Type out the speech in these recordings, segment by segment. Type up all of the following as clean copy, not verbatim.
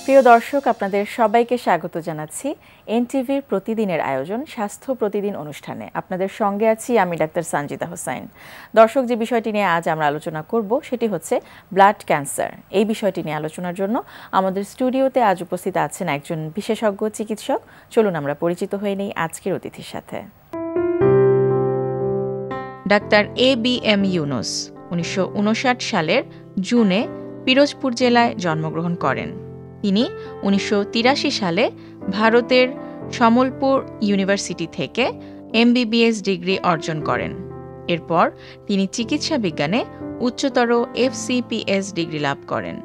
প্রিয় দর্শক, আপনাদের সবাইকে স্বাগত জানাচ্ছি এনটিভির প্রতিদিনের আয়োজন স্বাস্থ্য প্রতিদিন অনুষ্ঠানে। আপনাদের সঙ্গে আছি আমি ডাক্তার সঞ্জিতা হোসাইন। দর্শক, যে বিষয়টি নিয়ে আজ আমরা আলোচনা করব সেটি হচ্ছে ব্লাড ক্যান্সার। এই বিষয়টি নিয়ে আলোচনার জন্য আমাদের স্টুডিওতে আজ উপস্থিত আছেন একজন বিশেষজ্ঞ চিকিৎসক। চলুন আমরা পরিচিত হয়ে নেই আজকের অতিথির সাথে। ডাক্তার ABM ইউনুস 1959 সালের জুনে পিরোজপুর জেলায় জন্মগ্রহণ করেন। তিনি 1983 সালে ভারতের সমলপুর ইউনিভার্সিটি থেকে MBBS ডিগ্রি অর্জন করেন। এরপর তিনি চিকিৎসা বিজ্ঞানে উচ্চতর FCPS ডিগ্রি লাভ করেন।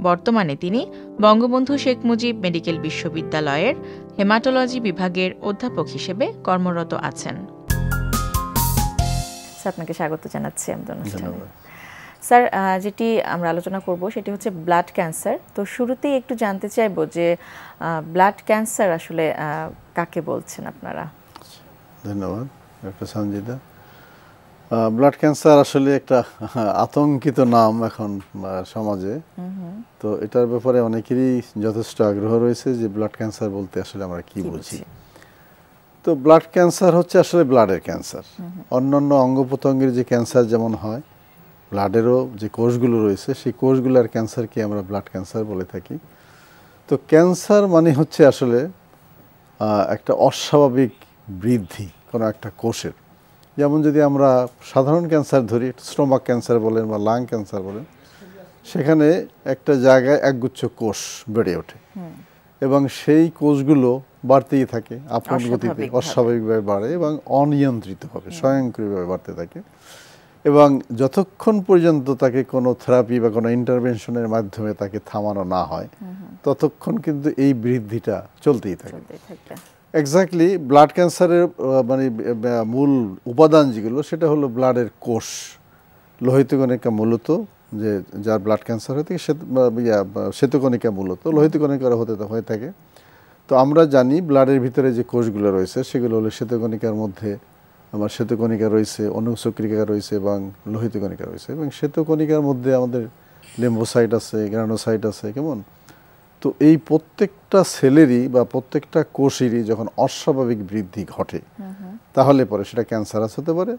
বর্তমানে তিনি বঙ্গবন্ধু শেখ মুজিব মেডিকেল বিশ্ববিদ্যালয়ের হেমাটোলজি বিভাগের অধ্যাপক হিসেবে কর্মরত আছেন। আপনাকে স্বাগত জানাচ্ছি আমাদের অনুষ্ঠানে। স্যার, যেটি আমরা আলোচনা করব সেটি হচ্ছে ব্লাড ক্যান্সার। তো শুরুতেই একটু জানতে চাইব যে ব্লাড ক্যান্সার আসলে কাকে বলছেন আপনারা? ধন্যবাদ ডক্টর সঞ্জিতা। ব্লাড ক্যান্সার আসলে একটা আতঙ্কিত নাম এখন সমাজে। তো এটার ব্যাপারে অনেকেরই যথেষ্ট আগ্রহ রয়েছে যে ব্লাড ক্যান্সার বলতে আসলে আমরা কি বুঝি। তো ব্লাড ক্যান্সার হচ্ছে আসলে ব্লাডের ক্যান্সার। অন্যান্য অঙ্গ প্রত্যঙ্গের যে ক্যান্সার যেমন হয়, ব্লাডেরও যে কোষগুলো রয়েছে সেই কোষগুলোর ক্যান্সারকে আমরা ব্লাড ক্যান্সার বলে থাকি। তো ক্যান্সার মানে হচ্ছে আসলে একটা অস্বাভাবিক বৃদ্ধি কোনো একটা কোষের। যেমন যদি আমরা সাধারণ ক্যান্সার ধরি, স্টোমাক ক্যান্সার বলেন বা লাং ক্যান্সার বলেন, সেখানে একটা জায়গায় একগুচ্ছ কোষ বেড়ে ওঠে এবং সেই কোষগুলো বাড়তেই থাকে আপন গতিতে, অস্বাভাবিকভাবে বাড়ে এবং অনিয়ন্ত্রিতভাবে স্বয়ংক্রিয়ভাবে বাড়তে থাকে। এবং যতক্ষণ পর্যন্ত তাকে কোনো থেরাপি বা কোনো ইন্টারভেনশনের মাধ্যমে তাকে থামানো না হয় ততক্ষণ কিন্তু এই বৃদ্ধিটা চলতেই থাকে। এক্স্যাক্টলি ব্লাড ক্যান্সারের মানে মূল উপাদান যেগুলো সেটা হলো ব্লাডের কোষ, লোহিত কণিকা মূলত, যে যার ব্লাড ক্যান্সার হয়ে থাকে শ্বেতকণিকা মূলত লোহিত কণিকা হয়ে থাকে। তো আমরা জানি ব্লাডের ভিতরে যে কোষগুলো রয়েছে সেগুলো হলো শ্বেতকণিকার মধ্যে আমার শ্বেতকণিকা রয়েছে, অনুচক্রিকা রয়েছে এবং লোহিত কণিকা রয়েছে। এবং শ্বেতকণিকার মধ্যে আমাদের লিম্ফোসাইট আছে, গ্রানোসাইট আছে, কেমন। তো এই প্রত্যেকটা সেলেরই বা প্রত্যেকটা কোষেরই যখন অস্বাভাবিক বৃদ্ধি ঘটে তাহলে পরে সেটা ক্যান্সারাস হতে পারে।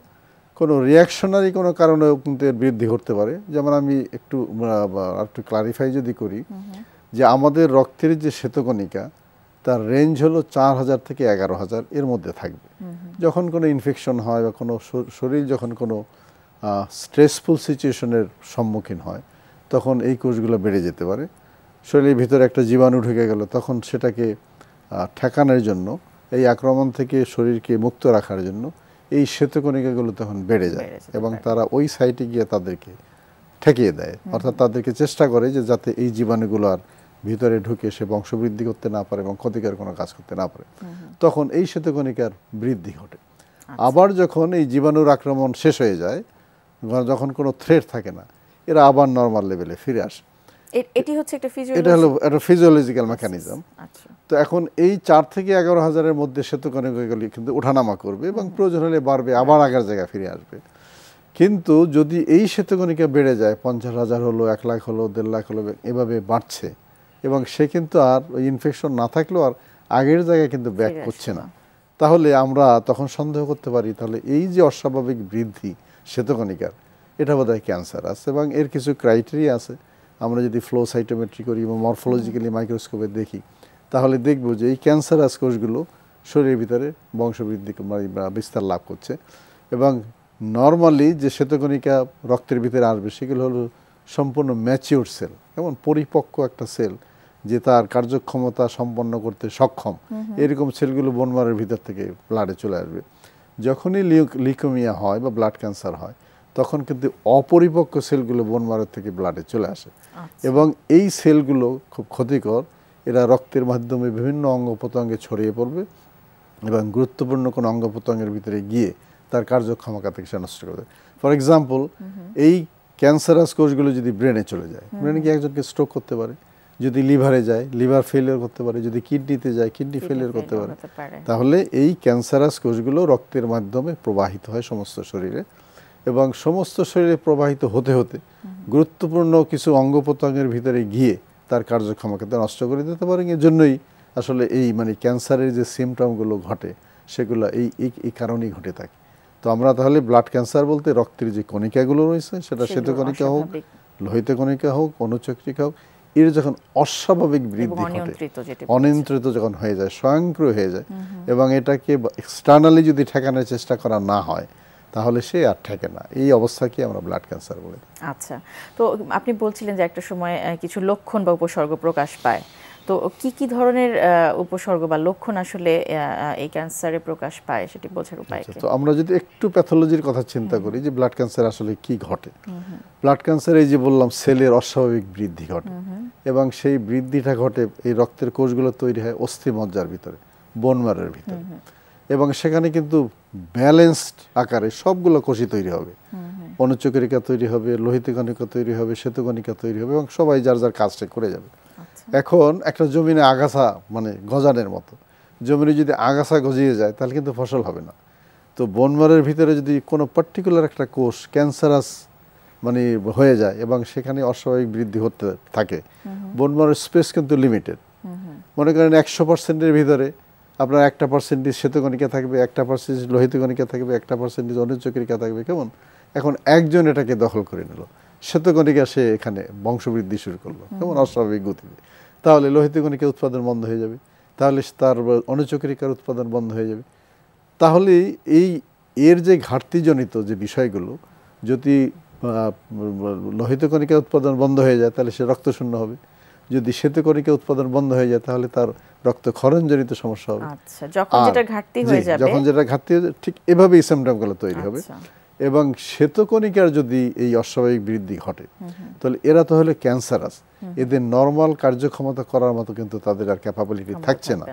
কোনো রিয়াকশনারি কোনো কারণেও কিন্তু এর বৃদ্ধি ঘটতে পারে। যেমন আমি একটু ক্লারিফাই যদি করি যে আমাদের রক্তের যে শ্বেতকণিকা তার রেঞ্জ হলো 4000 থেকে 11000 এর মধ্যে থাকবে। যখন কোনো ইনফেকশন হয় বা কোনো শরীর যখন কোনো স্ট্রেসফুল সিচুয়েশনের সম্মুখীন হয় তখন এই কোষগুলো বেড়ে যেতে পারে। শরীরের ভিতরে একটা জীবাণু ঢুকে গেল, তখন সেটাকে ঠেকানোর জন্য, এই আক্রমণ থেকে শরীরকে মুক্ত রাখার জন্য এই শ্বেতকণিকাগুলো তখন বেড়ে যায় এবং তারা ওই সাইটে গিয়ে তাদেরকে ঠেকিয়ে দেয়, অর্থাৎ তাদেরকে চেষ্টা করে যে যাতে এই জীবাণুগুলো আর ভিতরে ঢুকে সে বংশবৃদ্ধি করতে না পারে এবং ক্ষতিকর কোনো কাজ করতে না পারে। তখন এই শ্বেতকণিকার বৃদ্ধি ঘটে। আবার যখন এই জীবাণুর আক্রমণ শেষ হয়ে যায়, যখন কোনো থ্রেট থাকে না, এরা আবার নর্মাল লেভেলে ফিরে আসে। এটা হলো একটা ফিজিওলজিক্যাল মেকানিজম। তো এখন এই 4 থেকে 11,000-এর মধ্যে শ্বেতকণিকাগুলি কিন্তু ওঠানামা করবে এবং প্রয়োজন হলে বাড়বে, আবার আগের জায়গায় ফিরে আসবে। কিন্তু যদি এই শ্বেতকণিকা বেড়ে যায়, 50,000 হলো, 1 লাখ হলো, 1.5 লাখ হলো, এভাবে বাড়ছে এবং সে কিন্তু আর ওই ইনফেকশন না থাকলেও আর আগের জায়গায় কিন্তু ব্যাক করছে না, তাহলে আমরা তখন সন্দেহ করতে পারি তাহলে এই যে অস্বাভাবিক বৃদ্ধি শ্বেতকণিকার, এটা বোধহয় ক্যান্সার আছে। এবং এর কিছু ক্রাইটেরিয়া আছে। আমরা যদি ফ্লো সাইটোমেট্রি করি বা মরফোলজিক্যালি মাইক্রোস্কোপে দেখি তাহলে দেখব যে এই ক্যান্সারাস কোষগুলো শরীরের ভিতরে বংশবৃদ্ধি বিস্তার লাভ করছে। এবং নর্মালি যে শ্বেতকণিকা রক্তের ভিতরে আসবে সেগুলো হলো সম্পূর্ণ ম্যাচিউর সেল, এমন পরিপক্ক একটা সেল যে তার কার্যক্ষমতা সম্পন্ন করতে সক্ষম, এরকম সেলগুলো বোন ম্যারোর ভিতর থেকে ব্লাডে চলে আসবে। যখনই লিউকেমিয়া হয় বা ব্লাড ক্যান্সার হয় তখন কিন্তু অপরিপক্ক সেলগুলো বোন ম্যারো থেকে ব্লাডে চলে আসে এবং এই সেলগুলো খুব ক্ষতিকর। এরা রক্তের মাধ্যমে বিভিন্ন অঙ্গ প্রত্যঙ্গে ছড়িয়ে পড়বে এবং গুরুত্বপূর্ণ কোনো অঙ্গ প্রত্যঙ্গের ভিতরে গিয়ে তার কার্যক্ষমতাকে সে নষ্ট করে দেয়। ফর এক্সাম্পল, এই ক্যান্সারাস কোষগুলো যদি ব্রেনে চলে যায়, ব্রেনে কি একজনকে স্ট্রোক করতে পারে। যদি লিভারে যায়, লিভার ফেলিয়ার করতে পারে। যদি কিডনিতে যায়, কিডনি ফেলিয়ার করতে পারে। তাহলে এই ক্যান্সারাস কোষগুলো রক্তের মাধ্যমে প্রবাহিত হয় সমস্ত শরীরে এবং সমস্ত শরীরে প্রবাহিত হতে হতে গুরুত্বপূর্ণ কিছু অঙ্গ প্রত্যঙ্গের ভিতরে গিয়ে তার কার্যক্ষমতা নষ্ট করে দিতে পারে। এর জন্যই আসলে এই মানে ক্যান্সারের যে সিমটমগুলো ঘটে সেগুলো এই কারণেই ঘটে থাকে। তো আমরা তাহলে ব্লাড ক্যান্সার বলতে রক্তের যে কণিকাগুলো রয়েছে, সেটা শ্বেতকণিকা হোক, লোহিত কণিকা হোক, অনুচক্রিকা হোক, এর যখন অস্বাভাবিক বৃদ্ধি ঘটে, অনিয়ন্ত্রিত যখন হয়ে যায়, স্বয়ংক্রিয় হয়ে যায়, এবং এটাকে এক্সটার্নালি যদি ঠেকানোর চেষ্টা করা না হয় তাহলে সে আর ঠেকে না। এই অবস্থাকে আমরা ব্লাড ক্যান্সার বলি। আচ্ছা, তো আপনি বলছিলেন যে একটা সময় কিছু লক্ষণ বা উপসর্গ প্রকাশ পায়, তো কি কি ধরনের উপসর্গ বা লক্ষণ আসলে এই ক্যান্সারে প্রকাশ পায় সেটি বোঝার উপায় কি? তো আমরা যদি একটু প্যাথোলজির কথা চিন্তা করি যে ব্লাড ক্যান্সার আসলে কি ঘটে। ব্লাড ক্যান্সার এই যে বললাম সেলের অস্বাভাবিক বৃদ্ধি ঘটে, এবং সেই বৃদ্ধিটা ঘটে এই রক্তের কোষগুলো তৈরি হয় অস্থিমজ্জার ভিতরে, বোন ম্যারোর ভিতরে, এবং সেখানে কিন্তু ব্যালেন্সড আকারে সবগুলো কোষই তৈরি হবে। অনুচক্রিকা তৈরি হবে, লোহিত কণিকা তৈরি হবে, শ্বেতকণিকা তৈরি হবে, এবং সবাই যার যার কাজটা করে যাবে। এখন একটা জমিনে আগাছা মানে গজানের মতো, জমিনে যদি আগাছা গজিয়ে যায় তাহলে কিন্তু ফসল হবে না। তো বোন ম্যারোর ভিতরে যদি কোনো পার্টিকুলার একটা কোষ ক্যান্সারাস মানে হয়ে যায় এবং সেখানে অস্বাভাবিক বৃদ্ধি হতে থাকে, বোন ম্যারোর স্পেস কিন্তু লিমিটেড। মনে করেন 100%-এর ভিতরে আপনার 1% শ্বেতকণিকা থাকবে, 1% লোহিত কণিকা থাকবে, 1% অনুচক্রিকা থাকবে। কেমন এখন একজন এটাকে দখল করে নিল, শ্বেতকণিকা সে এখানে বংশবৃদ্ধি শুরু করলো কেমন অস্বাভাবিক গতিতে, তাহলে লোহিত কণিকা উৎপাদন বন্ধ হয়ে যাবে, তাহলে তার অনুচক্রিকার উৎপাদন বন্ধ হয়ে যাবে। তাহলে এর যে ঘাটতিজনিত যে বিষয়গুলো, যদি লোহিত কণিকা উৎপাদন বন্ধ হয়ে যায় তাহলে সে রক্তশূন্য হবে, যদি শ্বেতকণিকা উৎপাদন বন্ধ হয়ে যায় তাহলে তার রক্তক্ষরণজনিত সমস্যা হবে। আচ্ছা, যখন যেটা ঘাটতি হয়ে যাবে, যখন যেটা ঘাটতি হয়ে যাবে ঠিক এভাবেই সিমটমগুলো তৈরি হবে। এবং শ্বেতকণিকার যদি এই অস্বাভাবিক বৃদ্ধি ঘটে তাহলে এরা তো হলে ক্যান্সারাস, এদের নর্মাল কার্যক্ষমতা করার মতো কিন্তু তাদের আর ক্যাপাবিলিটি থাকছে না।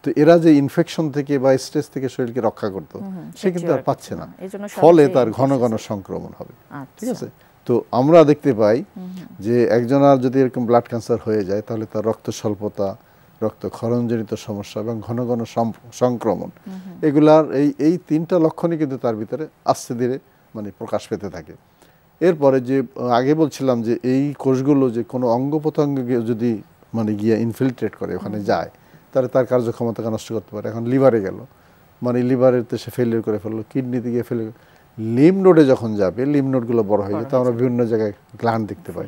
তো এরা যে ইনফেকশন থেকে বা স্ট্রেস থেকে শরীরকে রক্ষা করতো সে কিন্তু আর পাচ্ছে না, ফলে তার ঘন ঘন সংক্রমণ হবে। ঠিক আছে, তো আমরা দেখতে পাই যে একজনের যদি এরকম ব্লাড ক্যান্সার হয়ে যায় তাহলে তার রক্ত স্বল্পতা, রক্তক্ষরণজনিত সমস্যা এবং ঘন ঘন সংক্রমণ, এগুলার এই তিনটা লক্ষণই কিন্তু তার ভিতরে আস্তে ধীরে মানে প্রকাশ পেতে থাকে। এরপরে যে আগে বলছিলাম যে এই কোষগুলো যে কোনো অঙ্গ প্রত্যঙ্গে যদি মানে গিয়ে ইনফিলট্রেট করে, ওখানে যায়, তাহলে তার কার্যক্ষমতাকে নষ্ট করতে পারে। এখন লিভারে গেল, মানে লিভারেতে সে ফেলিয়ার করে ফেললো, কিডনিতে গিয়ে ফেলে, লিম্ফ নোডে যখন যাবে লিম্ফ নোডগুলো বড় হয়ে যায়, তো আমরা বিভিন্ন জায়গায় গ্ল্যান্ড দেখতে পাই।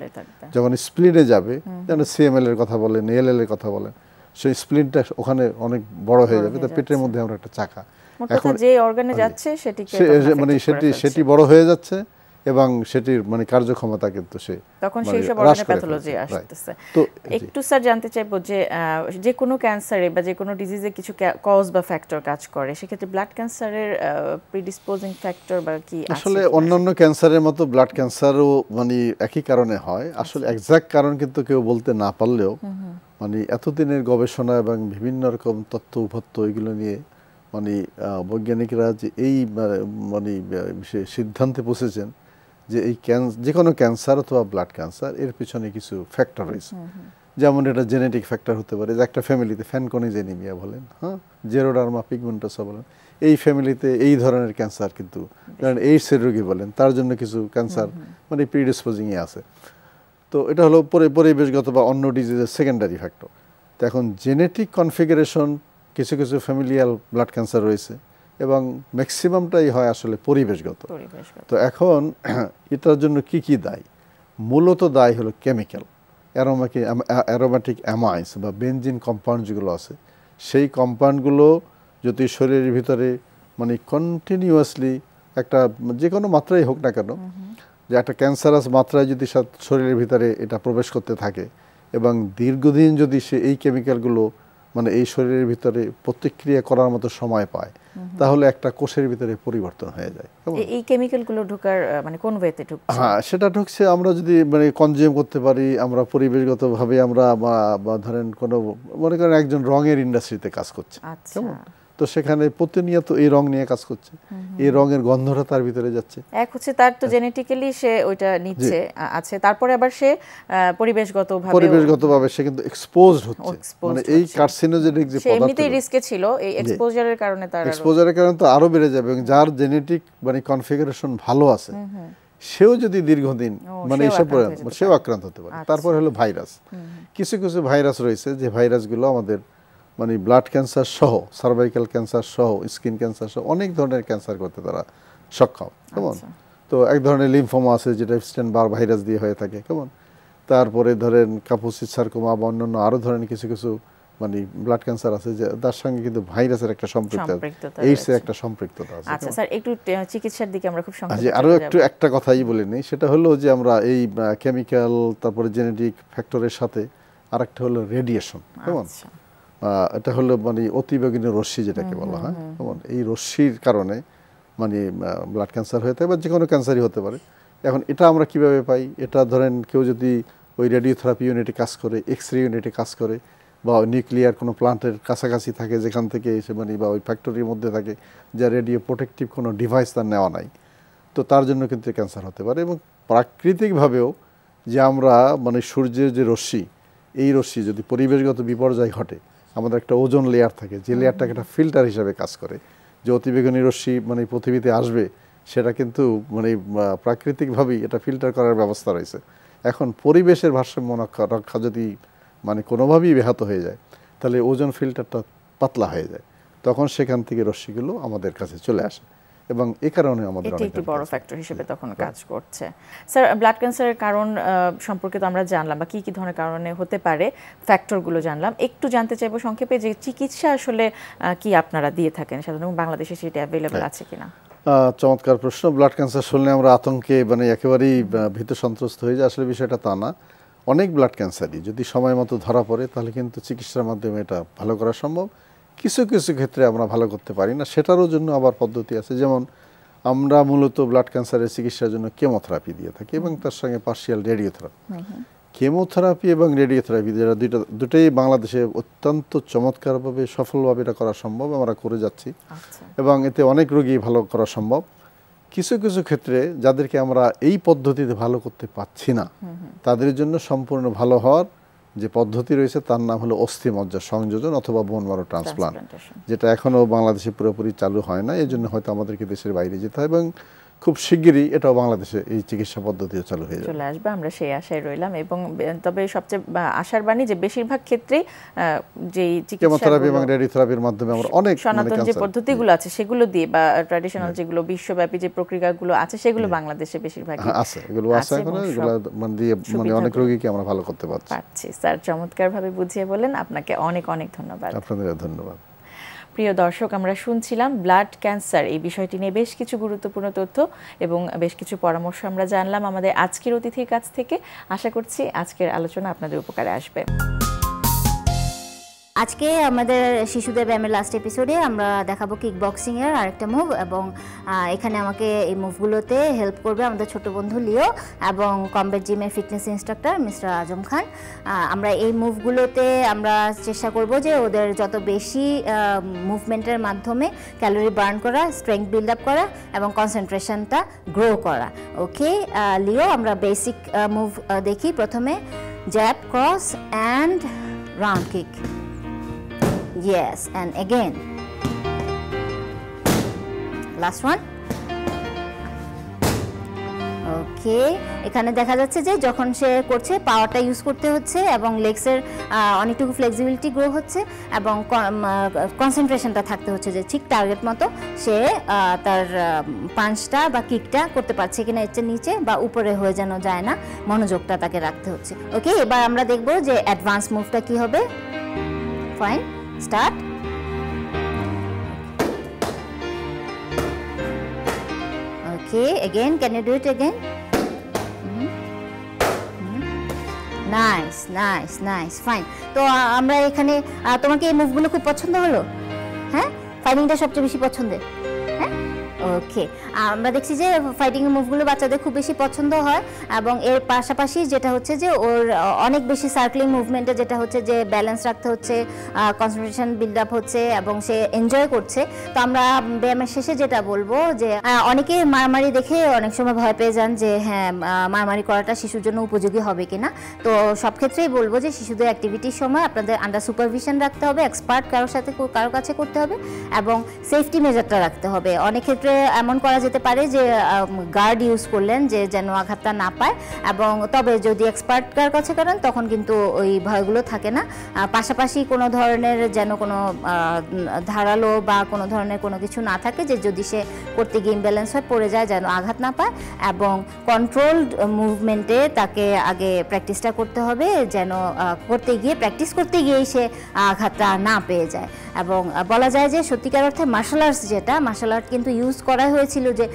যখন স্প্লিনে যাবে, যেন সিএমএল এর কথা বলেন, এএলএল এর কথা বলেন, সেই স্প্লিনটা ওখানে অনেক বড় হয়ে যাবে, তো পেটের মধ্যে আমরা একটা চাকা, এখন যে অর্গানে যাচ্ছে মানে সেটি বড় হয়ে যাচ্ছে এবং সেটির মানে কার্যক্ষমতা কিন্তু সে তখন সেই সব অর্গানে প্যাথোলজি আসতেছে। তো একটু স্যার জানতে চাইবো যে কোনো ক্যান্সারে বা যে কোনো ডিজিজে কিছু কজ বা ফ্যাক্টর কাজ করে, সেক্ষেত্রে ব্লাড ক্যান্সারের প্রিডিসপোজিং ফ্যাক্টর বা কি আসলে অন্যান্য ক্যান্সারের মতো ব্লাড ক্যান্সারও মানে একই কারণে হয়। আসলে এক্সাক্ট কারণ কিন্তু কেউ বলতে না পারলেও মানে এতদিনের গবেষণা এবং বিভিন্ন রকম তথ্য উপাত্ত এগুলো নিয়ে মানে বৈজ্ঞানিকরা যে এই মানে সিদ্ধান্তে পৌঁছেছেন যে এই যে কোনো ক্যান্সার অথবা ব্লাড ক্যান্সার এর পিছনে কিছু ফ্যাক্টর রয়েছে। যেমন এটা জেনেটিক ফ্যাক্টর হতে পারে, যে একটা ফ্যামিলিতে ফ্যানকনিজ অ্যানিমিয়া বলেন, জেরোডার্মা পিগমেন্টোসা বলেন, এই ফ্যামিলিতে এই ধরনের ক্যান্সার কিন্তু এইডসের রোগী বলেন, তার জন্য কিছু ক্যান্সার মানে প্রিডিসপোজিংয়ে আছে। তো এটা হলো পরিবেশগত বা অন্য ডিজিজের সেকেন্ডারি ফ্যাক্টর। তো এখন জেনেটিক কনফিগারেশন কিছু কিছু ফ্যামিলিয়াল ব্লাড ক্যান্সার রয়েছে এবং ম্যাক্সিমামটাই হয় আসলে পরিবেশগত। তো এখন এটার জন্য কি কি দায়ী? মূলত দায়ী হলো কেমিক্যাল, অ্যারোমেটিক অ্যামাইন্স বা বেনজিন কম্পাউন্ড যেগুলো আছে, সেই কম্পাউন্ডগুলো যদি শরীরের ভিতরে মানে কন্টিনিউয়াসলি একটা যে কোনো মাত্রাই হোক না কেন, যে একটা ক্যান্সারাস মাত্রায় যদি শরীরের ভিতরে এটা প্রবেশ করতে থাকে এবং দীর্ঘদিন যদি সে এই কেমিক্যালগুলো মানে এই শরীরের ভিতরে প্রতিক্রিয়া করার মতো সময় পায়, তাহলে একটা কোষের ভিতরে পরিবর্তন হয়ে যায়। এই কেমিক্যালগুলো ঢোকার মানে কোন ওয়েতে ঢুকছে? হ্যাঁ, সেটা ঢুকছে আমরা যদি মানে কনজিউম করতে পারি, আমরা পরিবেশগতভাবে আমরা বা ধরেন কোনো মনে করেন একজন রঙের ইন্ডাস্ট্রিতে কাজ করছে, কেমন, তো সেখানে প্রতিনিয়ত এই রং নিয়ে কাজ করছে, এই রঙের গন্ধটা তার ভিতরে যাচ্ছে। এক হচ্ছে তার তো জেনেটিক্যালি সে ওইটা নিচ্ছে আছে, তারপরে আবার সে পরিবেশগতভাবে সে কিন্তু এক্সপোজড হচ্ছে, মানে এই কার্সিনোজেনিক যে পদার্থ এমনিতেই রিস্কে ছিল, এই এক্সপোজারের কারণে তো আরো বেড়ে যাবে। এবং যার জেনেটিক মানে কনফিগারেশন ভালো আছে সেও যদি দীর্ঘদিন মানে এসব সেও আক্রান্ত হতে পারে। তারপর হলো ভাইরাস, কিছু কিছু ভাইরাস রয়েছে যে ভাইরাসগুলো আমাদের মানে ব্লাড ক্যান্সার সহ, সার্ভাইকাল ক্যান্সার সহ, স্কিন ক্যান্সার সহ অনেক ধরনের ক্যান্সার করতে তারা সক্ষম। কেমন? তো এক ধরনের লিম্ফোমা আছে যেটা এপস্টাইন বার ভাইরাস দিয়ে হয়ে থাকে। কেমন? তারপরে ধরেন কাপুসিড সার্কোমা বা অন্যান্য আরো ধরনের কিছু কিছু মানে ব্লাড ক্যান্সার আছে যে তার সঙ্গে কিন্তু ভাইরাসের একটা সম্পৃক্ততা, এইডস এর একটা সম্পৃক্ততা আছে। আচ্ছা স্যার, একটু চিকিৎসার দিকে আমরা খুব সংক্ষেপে আরো একটু একটা কথাই বলে নেই, সেটা হলো যে আমরা এই কেমিক্যাল তারপরে জেনেটিক ফ্যাক্টরের সাথে আরেকটা হলো রেডিয়েশন। কেমন? এটা হলো মানে অতিবেগুনি রশ্মি যেটাকে বলা হয়। কেমন? এই রশ্মির কারণে মানে ব্লাড ক্যান্সার হয়ে থাকে বা যে কোনো ক্যান্সারই হতে পারে। এখন এটা আমরা কিভাবে পাই? এটা ধরেন কেউ যদি ওই রেডিওথেরাপি ইউনিটে কাজ করে, এক্স-রে ইউনিটে কাজ করে বা নিউক্লিয়ার কোনো প্লান্টের কাছাকাছি থাকে যেখান থেকে এসে মানে বা ওই ফ্যাক্টরির মধ্যে থাকে যা রেডিও প্রোটেক্টিভ কোনো ডিভাইস তার নেওয়া নাই, তো তার জন্য কিন্তু ক্যান্সার হতে পারে। এবং প্রাকৃতিকভাবেও যে আমরা মানে সূর্যের যে রশ্মি, এই রশ্মি যদি পরিবেশগত বিপর্যয় ঘটে, আমাদের একটা ওজোন লেয়ার থাকে যে লেয়ারটাকে একটা ফিল্টার হিসেবে কাজ করে, যে অতিবেগুনি রশ্মি মানে পৃথিবীতে আসবে সেটা কিন্তু মানে প্রাকৃতিকভাবেই এটা ফিল্টার করার ব্যবস্থা রয়েছে। এখন পরিবেশের ভারসাম্য রক্ষা যদি মানে কোনোভাবেই ব্যাহত হয়ে যায় তাহলে ওজোন ফিল্টারটা পাতলা হয়ে যায়, তখন সেখান থেকে রশ্মিগুলো আমাদের কাছে চলে আসে এবং এই কারণে আমাদের এটি একটি বড় ফ্যাক্টর হিসেবে তখন কাজ করছে। স্যার, ব্লাড ক্যান্সারের কারণ সম্পর্কে তো আমরা জানলাম বা কি কি ধরনের কারণে হতে পারে ফ্যাক্টরগুলো জানলাম। একটু জানতে চাইবো সংক্ষেপে যে চিকিৎসা আসলে কি আপনারা দিয়ে থাকেন সাধারণত, বাংলাদেশে সেটা অ্যাভেলেবল আছে কিনা? চমৎকার প্রশ্ন। ব্লাড ক্যান্সার শুনলে আমরা আতঙ্কে মানে একেবারেই ভীত সন্ত্রস্ত হয়ে যায়, আসলে বিষয়টা তা না। অনেক ব্লাড ক্যান্সারই যদি সময় মতো ধরা পড়ে তাহলে কিন্তু চিকিৎসার মাধ্যমে এটা ভালো করা সম্ভব। কিছু কিছু ক্ষেত্রে আমরা ভালো করতে পারি না, সেটারও জন্য আবার পদ্ধতি আছে। যেমন আমরা মূলত ব্লাড ক্যান্সারের চিকিৎসার জন্য কেমোথেরাপি দিয়ে থাকি এবং তার সঙ্গে পার্শিয়াল রেডিওথেরাপি। কেমোথেরাপি এবং রেডিওথেরাপি যেটা দুটোই বাংলাদেশে অত্যন্ত চমৎকারভাবে সফলভাবে এটা করা সম্ভব, আমরা করে যাচ্ছি এবং এতে অনেক রোগী ভালো করা সম্ভব। কিছু কিছু ক্ষেত্রে যাদেরকে আমরা এই পদ্ধতিতে ভালো করতে পারছি না তাদের জন্য সম্পূর্ণ ভালো হওয়ার যে পদ্ধতি রয়েছে তার নাম হলো অস্থিমজ্জা সংযোজন অথবা বোন ম্যারো ট্রান্সপ্লান্ট, যেটা এখনো বাংলাদেশে পুরোপুরি চালু হয় না। এই জন্য হয়তো আমাদেরকে দেশের বাইরে যেতে হয় এবং খুব শিগগিরই এটাও বাংলাদেশে এই চিকিৎসা পদ্ধতিও চালু হয়ে চলে আসবে, আমরা সেই আশায় রইলাম। এবং তবে সবচেয়ে আশার বাণী যে বেশিরভাগ ক্ষেত্রে যে কেমোথেরাপি এবং রেডিওথেরাপির মাধ্যমে আমরা অনেক সনাতন যে পদ্ধতিগুলো আছে সেগুলো দিয়ে বা ট্র্যাডিশনাল যেগুলো বিশ্বব্যাপী যে প্রক্রিয়াগুলো আছে সেগুলো বাংলাদেশে বেশিরভাগ আছে, এগুলো আছে এখন, এগুলো মানে দিয়ে মানে অনেক রোগীকে আমরা ভালো করতে পারছি। স্যার চমৎকারভাবে বুঝিয়ে বলেন, আপনাকে অনেক অনেক ধন্যবাদ। আপনাদের ধন্যবাদ। প্রিয় দর্শক, আমরা শুনছিলাম ব্লাড ক্যান্সার এই বিষয়টি নিয়ে বেশ কিছু গুরুত্বপূর্ণ তথ্য এবং বেশ কিছু পরামর্শ আমরা জানলাম আমাদের আজকের অতিথির কাছ থেকে। আশা করছি আজকের আলোচনা আপনাদের উপকারে আসবে। আজকে আমাদের শিশুদের ব্যায়ামের লাস্ট এপিসোডে আমরা দেখাবো কিক বক্সিংয়ের আরেকটা মুভ এবং এখানে আমাকে এই মুভগুলোতে হেল্প করবে আমাদের ছোট বন্ধু লিও এবং কমব্যাট জিমের fitness instructor mister Azam Khan. আমরা এই মুভগুলোতে আমরা চেষ্টা করব যে ওদের যত বেশি মুভমেন্টের মাধ্যমে ক্যালোরি বার্ন করা, স্ট্রেংথ বিল্ড আপ করা এবং কনসেন্ট্রেশনটা গ্রো করা। ওকে লিও, আমরা বেসিক মুভ দেখি। প্রথমে jab, cross and round kick. Yes, and again. Last one. ওকে, এখানে দেখা যাচ্ছে যে যখন সে করছে পাওয়ারটা ইউজ করতে হচ্ছে এবং লেগসের অনেকটুকু ফ্লেক্সিবিলিটি গ্রো হচ্ছে এবং কনসেন্ট্রেশনটা থাকতে হচ্ছে যে ঠিক টার্গেট মতো সে তার পাঞ্চটা বা কিকটা করতে পারছে কিনা, এর নিচে বা উপরে হয়ে যেন যায় না, মনোযোগটা তাকে রাখতে হচ্ছে। ওকে, এবার আমরা দেখব যে অ্যাডভান্স মুভটা কি হবে। Fine, start. Okay, again, can you do it again? Nice, nice, nice, fine. তো আমরা এখানে তোমাকে এই মুভগুলো খুব পছন্দ হলো? হ্যাঁ, ফাইটিংটা সবচেয়ে বেশি পছন্দের? হ্যাঁ, ওকে। আমরা দেখছি যে ফাইটিং মুভগুলো বাচ্চাদের খুব বেশি পছন্দ হয় এবং এর পাশাপাশি যেটা হচ্ছে যে ওর অনেক বেশি সার্কেলিং মুভমেন্টে যেটা হচ্ছে যে ব্যালেন্স রাখতে হচ্ছে, কনসেন্ট্রেশন বিল্ড আপ হচ্ছে এবং সে এনজয় করছে। তো আমরা ব্যায়ামের শেষে যেটা বলবো যে অনেকে মারামারি দেখে অনেক সময় ভয় পেয়ে যান যে হ্যাঁ মারামারি করাটা শিশুর জন্য উপযোগী হবে কিনা। তো সব ক্ষেত্রেই বলবো যে শিশুদের অ্যাক্টিভিটির সময় আপনাদের আন্ডার সুপারভিশন রাখতে হবে, এক্সপার্ট কারোর কাছে করতে হবে এবং সেফটি মেজারটা রাখতে হবে। অনেক ক্ষেত্রে সেক্ষেত্রে এমন করা যেতে পারে যে গার্ড ইউজ করলেন যে যেন আঘাতটা না পায়, এবং তবে যদি এক্সপার্টকার কাছে করেন তখন কিন্তু ওই ভয়গুলো থাকে না। পাশাপাশি কোনো ধরনের যেন কোনো ধারালো বা কোনো ধরনের কোনো কিছু না থাকে যে যদি সে করতে গিয়ে ইমব্যালেন্স হয়ে পড়ে যায় যেন আঘাত না পায়, এবং কন্ট্রোলড মুভমেন্টে তাকে আগে প্র্যাকটিসটা করতে হবে যেন প্র্যাকটিস করতে গিয়েই সে আঘাতটা না পেয়ে যায়। এবং বলা যায় যে সত্যিকার অর্থে মার্শাল আর্টস যেটা, মার্শাল আর্ট কিন্তু ইউজ করা হয়েছিল যে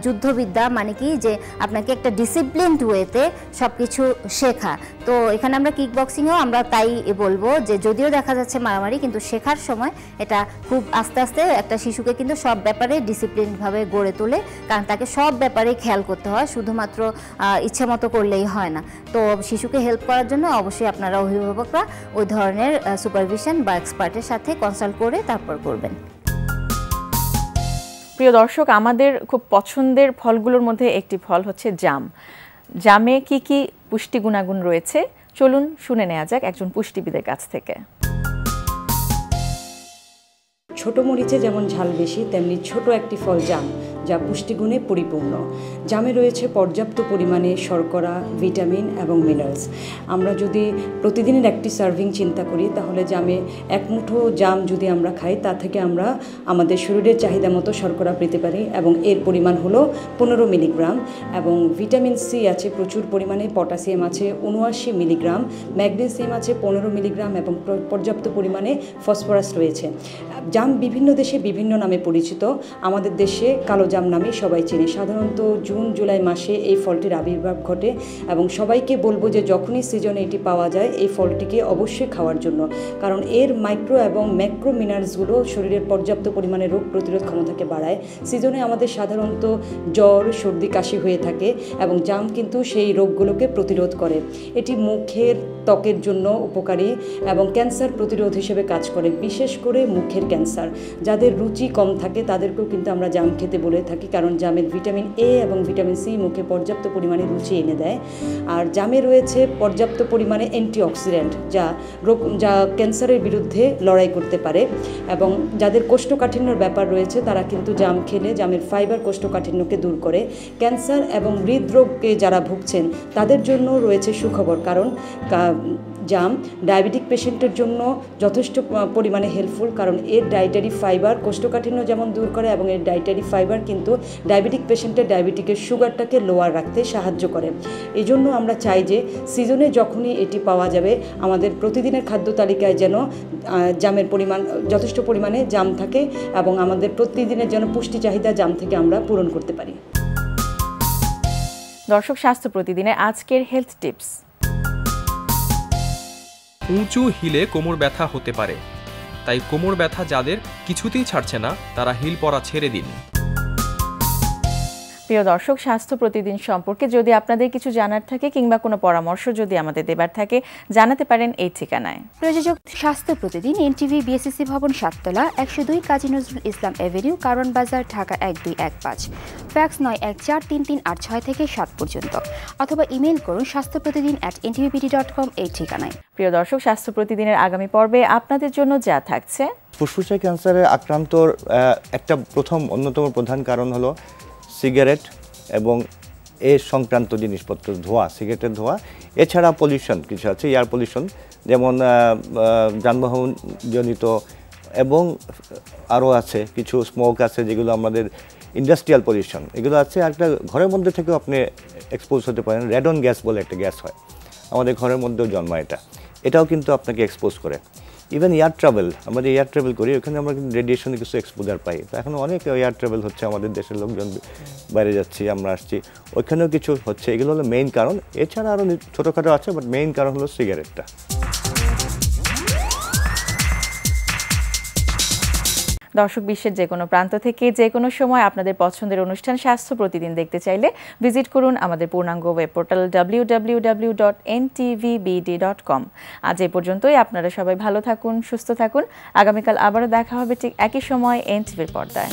যুদ্ধবিদ্যা, মানে কি যে আপনাকে একটা ডিসিপ্লিনড ওয়েতে সব কিছু শেখা। তো এখানে আমরা কিক বক্সিংয়েও আমরা তাই বলবো যে যদিও দেখা যাচ্ছে মারামারি, কিন্তু শেখার সময় এটা খুব আস্তে আস্তে একটা শিশুকে কিন্তু সব ব্যাপারে ডিসিপ্লিনভাবে গড়ে তোলে, কারণ তাকে সব ব্যাপারে খেয়াল করতে হয়, শুধুমাত্র ইচ্ছে মতো করলেই হয় না। তো শিশুকে হেল্প করার জন্য অবশ্যই আপনারা অভিভাবকরা ওই ধরনের সুপারভিশন বা এক্সপার্টের সাথে কনসাল্ট করে তারপর করবেন। প্রিয় দর্শক, আমাদের খুব পছন্দের ফলগুলোর মধ্যে একটি ফল হচ্ছে জাম। জামে কি কি পুষ্টি গুণাগুণ রয়েছে চলুন শুনে নেওয়া যাক একজন পুষ্টিবিদের কাছ থেকে। ছোট মরিচে যেমন ঝাল বেশি, তেমনি ছোট একটি ফল জাম, যা পুষ্টিগুণে পরিপূর্ণ। জামে রয়েছে পর্যাপ্ত পরিমাণে শর্করা, ভিটামিন এবং মিনারেলস। আমরা যদি প্রতিদিনের একটি সার্ভিং চিন্তা করি, তাহলে জামে এক মুঠো জাম যদি আমরা খাই, তা থেকে আমরা আমাদের শরীরের চাহিদা মতো শর্করা পেতে পারি, এবং এর পরিমাণ হলো 15 মিলিগ্রাম। এবং ভিটামিন সি আছে প্রচুর পরিমাণে, পটাশিয়াম আছে 79 মিলিগ্রাম, ম্যাগনেসিয়াম আছে 15 মিলিগ্রাম, এবং পর্যাপ্ত পরিমাণে ফসফরাস রয়েছে। জাম বিভিন্ন দেশে বিভিন্ন নামে পরিচিত। আমাদের দেশে কালো জাম নামে সবাই চেনে। সাধারণত জুন জুলাই মাসে এই ফলটির আবির্ভাব ঘটে, এবং সবাইকে বলবো যে যখনই সিজনে এটি পাওয়া যায় এই ফলটিকে অবশ্যই খাওয়ার জন্য, কারণ এর মাইক্রো এবং ম্যাক্রো মিনারেলসগুলো শরীরের পর্যাপ্ত পরিমাণে রোগ প্রতিরোধ ক্ষমতাকে বাড়ায়। সিজনে আমাদের সাধারণত জ্বর, সর্দি, কাশি হয়ে থাকে, এবং জাম কিন্তু সেই রোগগুলোকে প্রতিরোধ করে। এটি মুখের, ত্বকের জন্য উপকারী এবং ক্যান্সার প্রতিরোধ হিসেবে কাজ করে, বিশেষ করে মুখের ক্যান্সার। যাদের রুচি কম থাকে তাদেরকেও কিন্তু আমরা জাম খেতে বলে থাকি, কারণ জামের ভিটামিন এ এবং ভিটামিন সি মুখে পর্যাপ্ত পরিমাণে রুচি এনে দেয়। আর জামে রয়েছে পর্যাপ্ত পরিমাণে অ্যান্টিঅক্সিডেন্ট, যা ক্যান্সারের বিরুদ্ধে লড়াই করতে পারে। এবং যাদের কোষ্ঠকাঠিন্যর ব্যাপার রয়েছে তারা কিন্তু জাম খেলে, জামের ফাইবার কোষ্ঠকাঠিন্যকে দূর করে। ক্যান্সার এবং হৃদরোগে যারা ভুগছেন তাদের জন্য রয়েছে সুখবর, কারণ জাম ডায়াবেটিক পেশেন্টের জন্য যথেষ্ট পরিমাণে হেল্পফুল, কারণ এর ডায়েটারি ফাইবার কোষ্ঠকাঠিন্য যেমন দূর করে, এবং এর ডায়েটারি ফাইবার কিন্তু ডায়াবেটিক পেশেন্টের ডায়াবেটিকের সুগারটাকে লোয়ার রাখতে সাহায্য করে। এই জন্য আমরা চাই যে সিজনে যখনই এটি পাওয়া যাবে আমাদের প্রতিদিনের খাদ্য তালিকায় যেন জামের পরিমাণ যথেষ্ট পরিমাণে জাম থাকে, এবং আমাদের প্রতিদিনের যেন পুষ্টি চাহিদা জাম থেকে আমরা পূরণ করতে পারি। দর্শক, স্বাস্থ্য প্রতিদিনে আজকের হেলথ টিপস। উঁচু হিলে কোমর ব্যথা হতে পারে, তাই কোমর ব্যথা যাদের কিছুতেই ছাড়ছে না তারা হিল পরা ছেড়ে দিন। প্রিয় দর্শক, স্বাস্থ্য প্রতিদিন সম্পর্কে যদি আপনাদের কিছু জানার থাকে কিংবা কোনো পরামর্শ যদি আমাদের দেবার থাকে জানাতে পারেন এই ঠিকানায়। প্রযোজক স্বাস্থ্য প্রতিদিন, এনটিভি, বিএসসি ভবন, 7 তলা, 102 কাজী নজরুল ইসলাম এভিনিউ, কারওয়ান বাজার, ঢাকা 1215। ফ্যাক্স 914338 থেকে 7 পর্যন্ত, অথবা ইমেইল করুন স্বাস্থ্যপ্রতিদিন@ntvpd.com এই ঠিকানায়। প্রিয় দর্শক, স্বাস্থ্য প্রতিদিনের আগামী পর্বে আপনাদের জন্য যা থাকছে। ফুসফুসের ক্যান্সারে আক্রান্তর একটা অন্যতম প্রধান কারণ হলো সিগারেট এবং এর সংক্রান্ত জিনিসপত্র, ধোঁয়া, সিগারেটের ধোঁয়া। এছাড়া পলিউশন কিছু আছে, এয়ার পলিউশন, যেমন যানবাহন জনিত, এবং আরও আছে কিছু স্মোক আছে যেগুলো আমাদের ইন্ডাস্ট্রিয়াল পলিউশন, এগুলো আছে। একটা ঘরের মধ্যে থেকেও আপনি এক্সপোজ হতে পারেন। রেডন গ্যাস বলে একটা গ্যাস হয়, আমাদের ঘরের মধ্যেও জন্মায়, এটাও কিন্তু আপনাকে এক্সপোজ করে। ইভেন এয়ার ট্রাভেল, আমরা যে এয়ার ট্রাভেল করি ওখানে আমরা কিন্তু রেডিয়েশনে কিছু এক্সপোজার পাই। তো এখন অনেক এয়ার ট্রাভেল হচ্ছে, আমাদের দেশের লোকজন বাইরে যাচ্ছি, আমরা আসছি, ওইখানেও কিছু হচ্ছে। এগুলো হলো মেইন কারণ। এছাড়া আরও ছোটোখাটো আছে, বাট মেইন কারণ হলো সিগারেটটা। দর্শক, বিশ্বের যে কোনো প্রান্ত থেকে যে কোনো সময় আপনাদের পছন্দের অনুষ্ঠান স্বাস্থ্য প্রতিদিন দেখতে চাইলে ভিজিট করুন আমাদের পূর্ণাঙ্গ ওয়েব পোর্টাল www.ntvbd.com। আজ এ পর্যন্তই। আপনারা সবাই ভালো থাকুন, সুস্থ থাকুন। আগামীকাল আবারও দেখা হবে ঠিক একই সময় এনটিভির পর্দায়।